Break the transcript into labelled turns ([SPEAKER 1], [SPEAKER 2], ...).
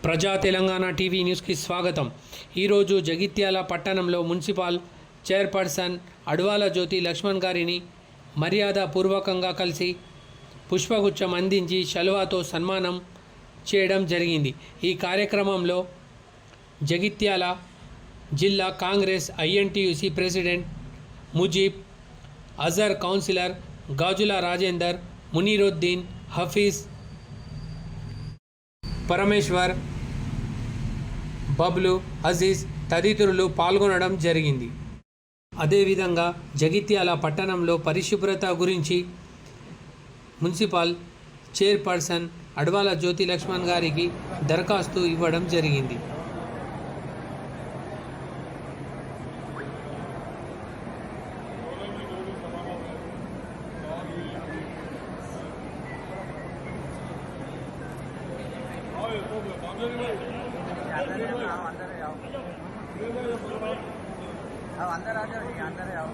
[SPEAKER 1] ప్రజా తెలంగాణ టీవీ న్యూస్కి స్వాగతం. ఈరోజు జగిత్యాల పట్టణంలో మున్సిపల్ చైర్పర్సన్ అడవాల జ్యోతి లక్ష్మణ్ గారిని మర్యాదపూర్వకంగా కలిసి పుష్పగుచ్చం అందించి శలువాతో సన్మానం చేయడం జరిగింది. ఈ కార్యక్రమంలో జగిత్యాల జిల్లా Congress INTUC president Mujeeb, Azhar councillor Gajula Rajender, Muneeruddin, Hafeez, Parameshwar, Bablu, Aziz తదితరులు పాల్గొనడం జరిగింది. అదేవిధంగా జగిత్యాల పట్టణంలో పరిశుభ్రత గురించి మున్సిపల్ చైర్పర్సన్ అడవాల జ్యోతి లక్ష్మణ్ గారికి దరఖాస్తు ఇవ్వడం జరిగింది.
[SPEAKER 2] अंदर आ जाओ, अंदर आओ।